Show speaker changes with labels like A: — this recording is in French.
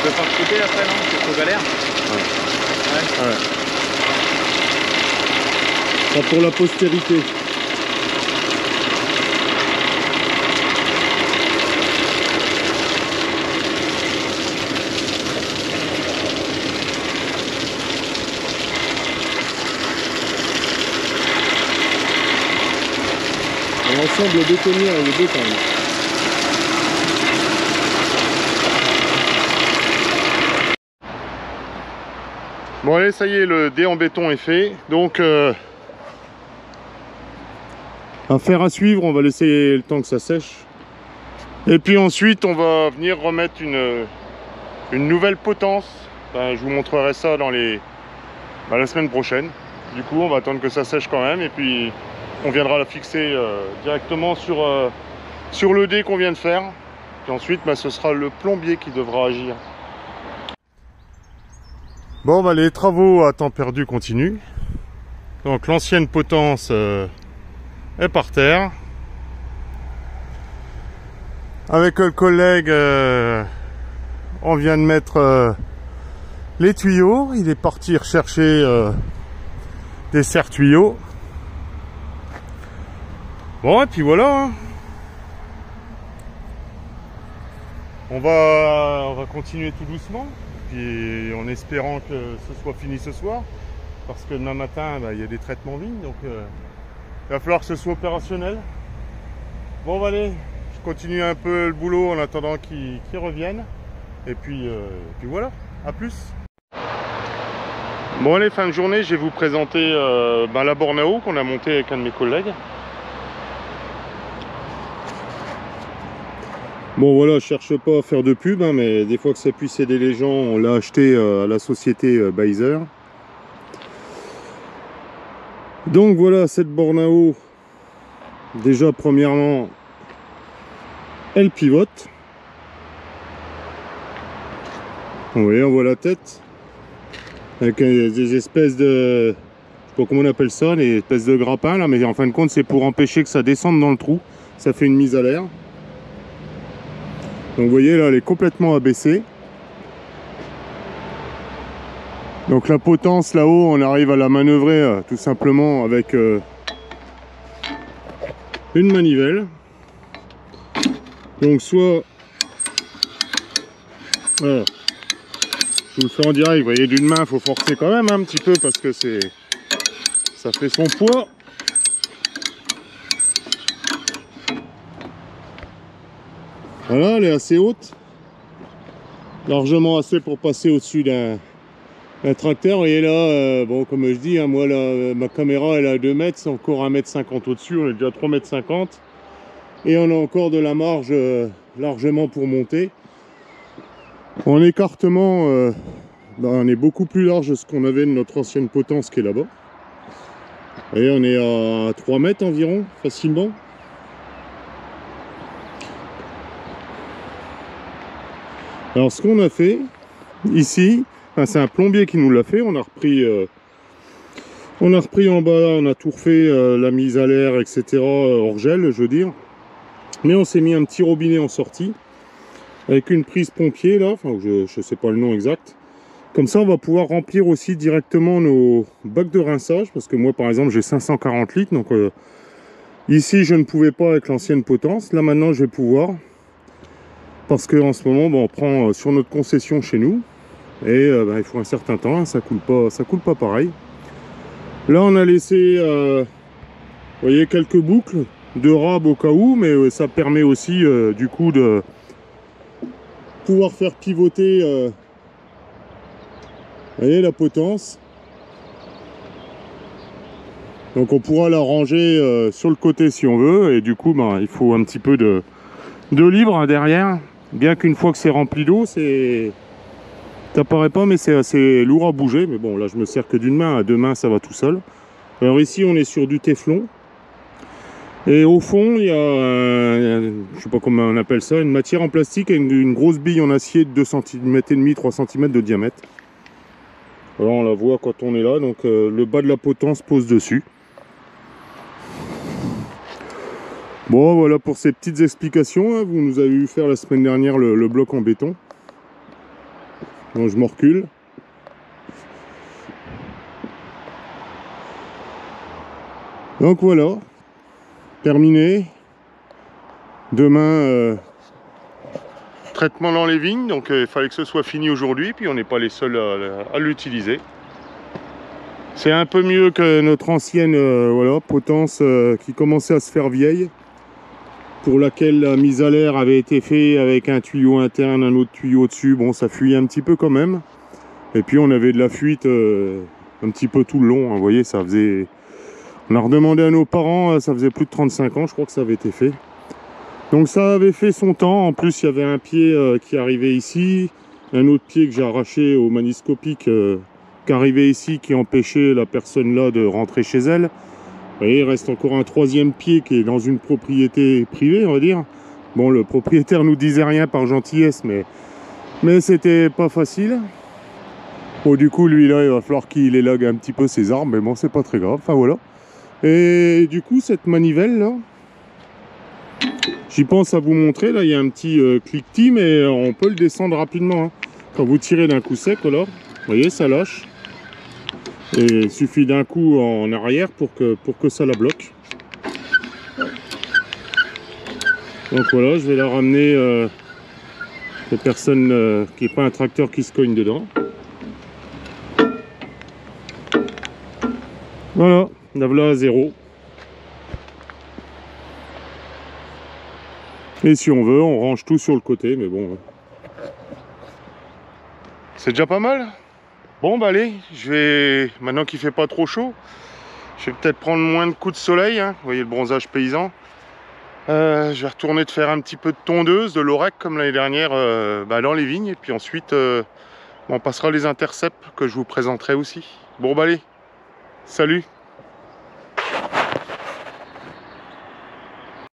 A: peux pas couper après, non? C'est trop galère.
B: Ouais. Ouais. Ça pour la postérité. L'ensemble bétonnière, il est beau quand même. Bon allez, ça y est, le dé en béton est fait. Donc affaire à suivre, on va laisser le temps que ça sèche. Et puis ensuite on va venir remettre une nouvelle potence. Enfin, je vous montrerai ça dans la semaine prochaine. Du coup on va attendre que ça sèche quand même et puis on viendra la fixer directement sur le dé qu'on vient de faire. Et ensuite ce sera le plombier qui devra agir. Bon bah les travaux à temps perdu continuent. Donc l'ancienne potence est par terre. Avec le collègue on vient de mettre les tuyaux. Il est parti rechercher des serre-tuyaux. Bon et puis voilà hein. On va continuer tout doucement. Puis en espérant que ce soit fini ce soir, parce que demain matin il y a des traitements vignes, donc il va falloir que ce soit opérationnel. Bon bah allez, je continue un peu le boulot en attendant qu'ils reviennent, et puis voilà, à plus. Bon allez, fin de journée, je vais vous présenter la borne à eau qu'on a montée avec un de mes collègues. Bon voilà, je cherche pas à faire de pub, hein, mais des fois que ça puisse aider les gens, on l'a acheté à la société Beiser. Donc voilà, cette borne à eau, déjà premièrement, elle pivote. Vous voyez, on voit la tête, avec des espèces de, je sais pas comment on appelle ça, des espèces de grappins là, mais en fin de compte c'est pour empêcher que ça descende dans le trou, ça fait une mise à l'air. Donc vous voyez là, elle est complètement abaissée. Donc la potence là-haut, on arrive à la manœuvrer tout simplement avec une manivelle. Donc soit, voilà, je vous le fais en direct, vous voyez, d'une main il faut forcer quand même un petit peu parce que ça fait son poids. Voilà, elle est assez haute, largement assez pour passer au-dessus d'un tracteur. Et là, bon, comme je dis, hein, moi là, ma caméra elle est à 2 mètres, c'est encore 1,50 m au-dessus, on est déjà à 3,50 m. Et on a encore de la marge largement pour monter. En écartement, on est beaucoup plus large de ce qu'on avait de notre ancienne potence qui est là-bas. Et on est à 3 mètres environ, facilement. Alors ce qu'on a fait ici, c'est un plombier qui nous l'a fait, on a repris en bas, on a tout refait, la mise à l'air, etc. hors gel, je veux dire. Mais on s'est mis un petit robinet en sortie, avec une prise pompier là, enfin je sais pas le nom exact. Comme ça on va pouvoir remplir aussi directement nos bacs de rinçage, parce que moi par exemple j'ai 540 litres, donc ici je ne pouvais pas avec l'ancienne potence, là maintenant je vais pouvoir. Parce qu'en ce moment, on prend sur notre concession chez nous. Et il faut un certain temps, hein, ça coule pas pareil. Là, on a laissé, vous voyez, quelques boucles de rab au cas où. Mais ça permet aussi, du coup, de pouvoir faire pivoter, vous voyez, la potence. Donc, on pourra la ranger sur le côté si on veut. Et du coup, il faut un petit peu de libre hein, derrière. Bien qu'une fois que c'est rempli d'eau, ça paraît pas, mais c'est assez lourd à bouger. Mais bon, là je me sers que d'une main, à 2 mains ça va tout seul. Alors ici on est sur du téflon. Et au fond il y a, je sais pas comment on appelle ça, une matière en plastique et une grosse bille en acier de 2,5 cm, 3 cm de diamètre. Alors on la voit quand on est là, donc le bas de la potence pose dessus. Bon voilà pour ces petites explications, hein. Vous nous avez vu faire la semaine dernière le bloc en béton. Donc je me recule. Donc voilà, terminé. Demain, traitement dans les vignes, donc il fallait que ce soit fini aujourd'hui, puis on n'est pas les seuls à l'utiliser. C'est un peu mieux que notre ancienne voilà, potence qui commençait à se faire vieille, pour laquelle la mise à l'air avait été faite avec un tuyau interne, un autre tuyau dessus. Bon, ça fuyait un petit peu quand même. Et puis on avait de la fuite un petit peu tout le long, hein. Vous voyez, ça faisait... On a redemandé à nos parents, ça faisait plus de 35 ans, je crois que ça avait été fait. Donc ça avait fait son temps. En plus, il y avait un pied qui arrivait ici, un autre pied que j'ai arraché au maniscopique qui arrivait ici, qui empêchait la personne là de rentrer chez elle. Vous voyez, il reste encore un troisième pied qui est dans une propriété privée, on va dire. Bon, le propriétaire nous disait rien par gentillesse, mais c'était pas facile. Bon, du coup, lui là, il va falloir qu'il élogue un petit peu ses arbres, mais bon, c'est pas très grave. Enfin voilà. Et du coup, cette manivelle là, j'y pense à vous montrer. Là, il y a un petit cliquetis, mais on peut le descendre rapidement, hein. Quand vous tirez d'un coup sec, là, vous voyez, ça lâche. Et il suffit d'un coup en arrière pour que ça la bloque. Donc voilà, je vais la ramener. Les personnes qui n'ait pas un tracteur qui se cogne dedans. Voilà, la voilà à zéro. Et si on veut, on range tout sur le côté, mais bon. C'est déjà pas mal. Bon bah allez, je vais, maintenant qu'il fait pas trop chaud, je vais peut-être prendre moins de coups de soleil, hein. Vous voyez le bronzage paysan. Je vais retourner de faire un petit peu de tondeuse, de l'orec comme l'année dernière dans les vignes. Et puis ensuite, on passera les intercepts que je vous présenterai aussi. Bon bah allez, salut!